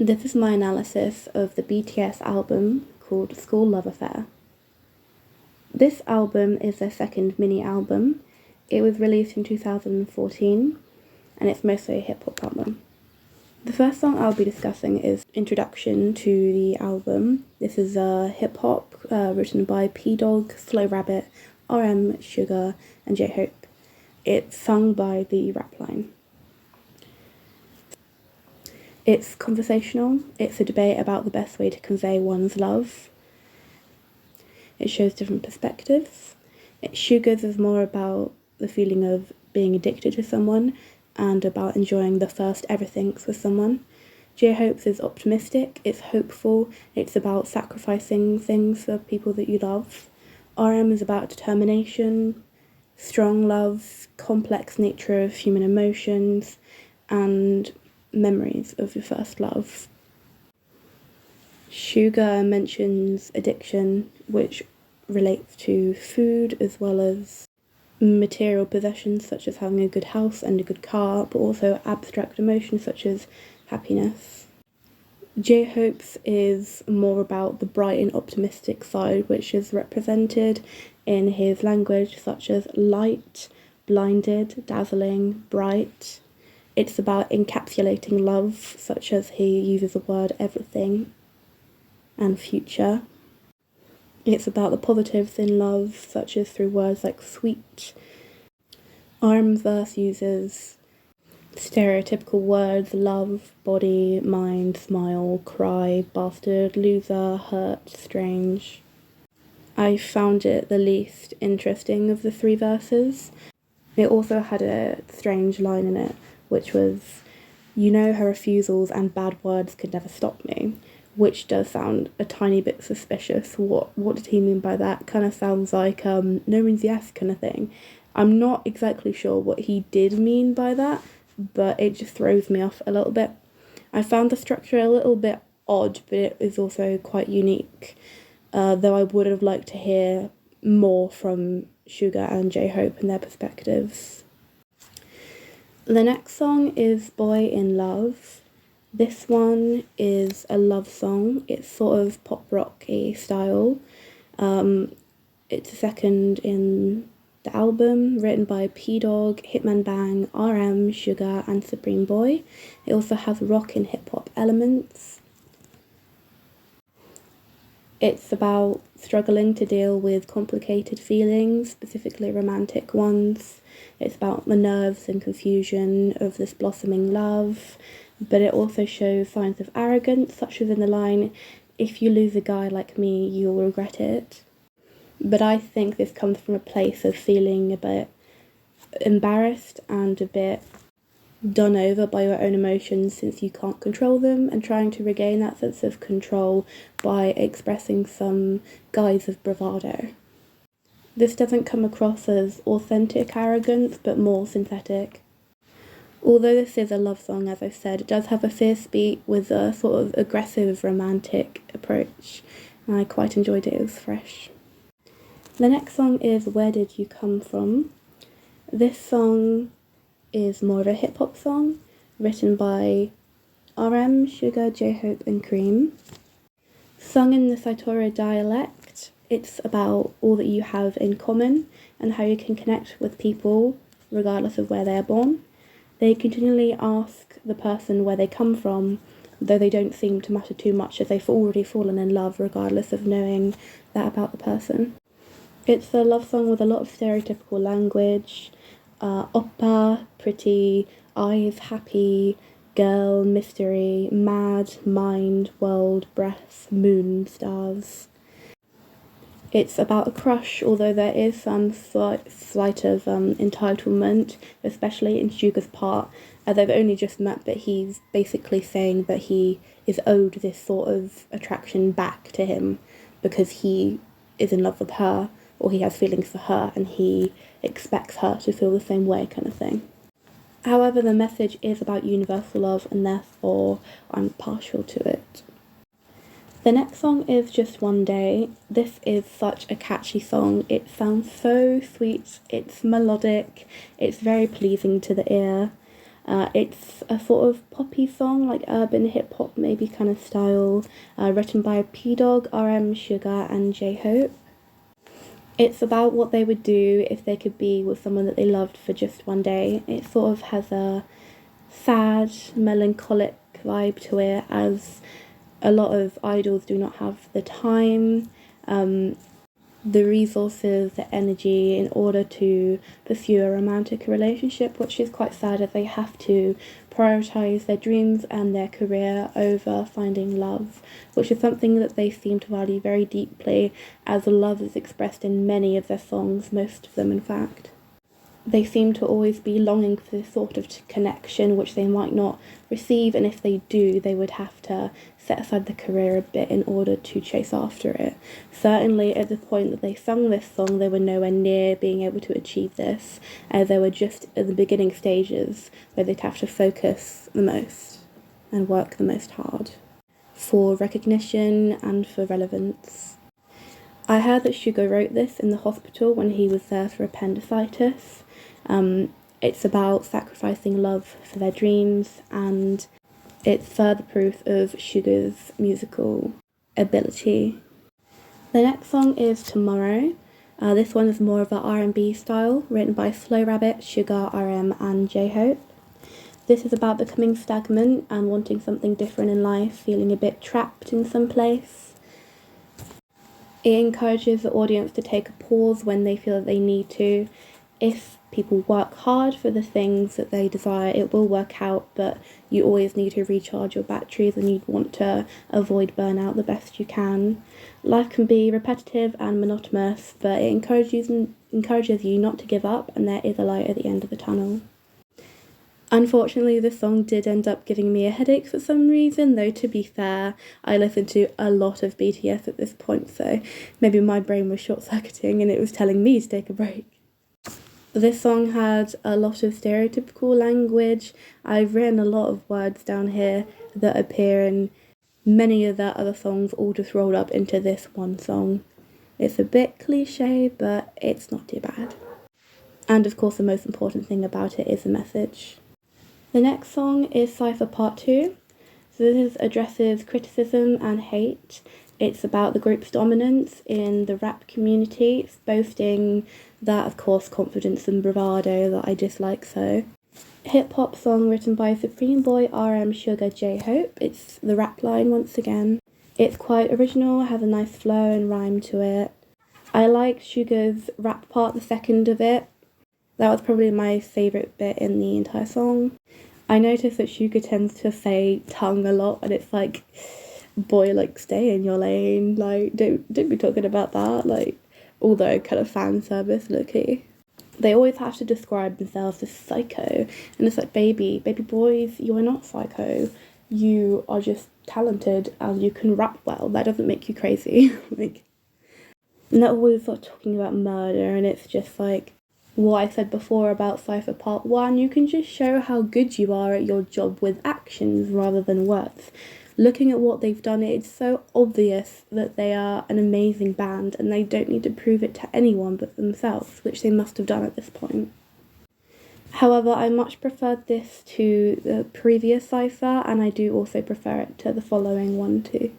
This is my analysis of the BTS album called Skool Love Affair. This album is their second mini album. It was released in 2014 and it's mostly a hip hop album. The first song I'll be discussing is Introduction to the album. This is hip hop written by P-Dog, Slow Rabbit, RM, Sugar, and J-Hope. It's sung by the rap line. It's conversational. It's a debate about the best way to convey one's love. It shows different perspectives. Sugar's is more about the feeling of being addicted to someone and about enjoying the first everythings with someone. J-Hope's is optimistic, it's hopeful, it's about sacrificing things for people that you love. RM is about determination, strong love, complex nature of human emotions, and memories of your first love. Sugar mentions addiction, which relates to food as well as material possessions such as having a good house and a good car, but also abstract emotions such as happiness. J-Hope's is more about the bright and optimistic side, which is represented in his language such as light, blinded, dazzling, bright. It's about encapsulating love, such as he uses the word everything, and future. It's about the positives in love, such as through words like sweet. RM's verse uses stereotypical words: love, body, mind, smile, cry, bastard, loser, hurt, strange. I found it the least interesting of the three verses. It also had a strange line in it, which was, "You know her refusals and bad words could never stop me," which does sound a tiny bit suspicious. What did he mean by that? Kind of sounds like no means yes kind of thing. I'm not exactly sure what he did mean by that, but it just throws me off a little bit. I found the structure a little bit odd, but it is also quite unique, though I would have liked to hear more from Sugar and J-Hope and their perspectives. The next song is Boy in Love. This one is a love song. It's sort of pop rock-y style. It's the second in the album, written by P-Dog, Hitman Bang, RM, Sugar, and Supreme Boy. It also has rock and hip-hop elements. It's about struggling to deal with complicated feelings, specifically romantic ones. It's about the nerves and confusion of this blossoming love, but it also shows signs of arrogance, such as in the line, "If you lose a guy like me, you'll regret it." But I think this comes from a place of feeling a bit embarrassed and a bit done over by your own emotions since you can't control them, and trying to regain that sense of control by expressing some guise of bravado. This doesn't come across as authentic arrogance, but more synthetic. Although this is a love song, as I said, it does have a fierce beat with a sort of aggressive romantic approach, and I quite enjoyed it. It was fresh. The next song is Where Did You Come From? This song is more of a hip-hop song, written by RM, Sugar, J-Hope, and Cream. Sung in the Saitoro dialect, it's about all that you have in common and how you can connect with people regardless of where they are born. They continually ask the person where they come from, though they don't seem to matter too much as they've already fallen in love regardless of knowing that about the person. It's a love song with a lot of stereotypical language. Oppa, pretty, eyes, happy, girl, mystery, mad, mind, world, breath, moon, stars. It's about a crush, although there is some slight of entitlement, especially in Sugar's part, as they've only just met, but he's basically saying that he is owed this sort of attraction back to him because he is in love with her, or he has feelings for her, and he expects her to feel the same way kind of thing. However, the message is about universal love, and therefore I'm partial to it. The next song is Just One Day. This is such a catchy song. It sounds so sweet, it's melodic, it's very pleasing to the ear. It's a sort of poppy song, like urban hip hop maybe kind of style, written by P-Dog, RM, Sugar, and J-Hope. It's about what they would do if they could be with someone that they loved for just one day. It sort of has a sad, melancholic vibe to it, as a lot of idols do not have the time, the resources, the energy in order to pursue a romantic relationship, which is quite sad as they have to prioritize their dreams and their career over finding love, which is something that they seem to value very deeply, as love is expressed in many of their songs, most of them in fact. They seem to always be longing for this sort of connection which they might not receive, and if they do, they would have to set aside the career a bit in order to chase after it. Certainly at the point that they sung this song, they were nowhere near being able to achieve this, as they were just at the beginning stages where they'd have to focus the most and work the most hard for recognition and for relevance. I heard that Sugar wrote this in the hospital when he was there for appendicitis. It's about sacrificing love for their dreams, and it's further proof of Sugar's musical ability. The next song is Tomorrow. This one is more of a R&B style, written by Slow Rabbit, Sugar, RM, and J-Hope. This is about becoming stagnant and wanting something different in life, feeling a bit trapped in some place. It encourages the audience to take a pause when they feel that they need to. If people work hard for the things that they desire, it will work out, but you always need to recharge your batteries and you want to avoid burnout the best you can. Life can be repetitive and monotonous, but it encourages you not to give up, and there is a light at the end of the tunnel. Unfortunately, this song did end up giving me a headache for some reason, though to be fair, I listened to a lot of BTS at this point, so maybe my brain was short-circuiting and it was telling me to take a break. This song had a lot of stereotypical language. I've written a lot of words down here that appear in many of their other songs, all just rolled up into this one song. It's a bit cliche, but it's not too bad. And of course, the most important thing about it is the message. The next song is Cypher Part 2. So this addresses criticism and hate. It's about the group's dominance in the rap community. It's boasting that, of course, confidence and bravado that I dislike so. Hip-hop song written by Supreme Boy, RM, Sugar, J-Hope. It's the rap line once again. It's quite original, has a nice flow and rhyme to it. I like Sugar's rap part, the second of it. That was probably my favourite bit in the entire song. I noticed that Sugar tends to say tongue a lot, and it's like, boy, like, stay in your lane, like, don't be talking about that, like, although kind of fan service, low-key. They always have to describe themselves as psycho, and it's like, baby boys, you are not psycho, you are just talented and you can rap well, that doesn't make you crazy. Like, and they're always sort of talking about murder, and it's just like what I said before about Cypher Part 1, you can just show how good you are at your job with actions rather than words. Looking at what they've done, it's so obvious that they are an amazing band and they don't need to prove it to anyone but themselves, which they must have done at this point. However, I much preferred this to the previous Cypher, and I do also prefer it to the following one too.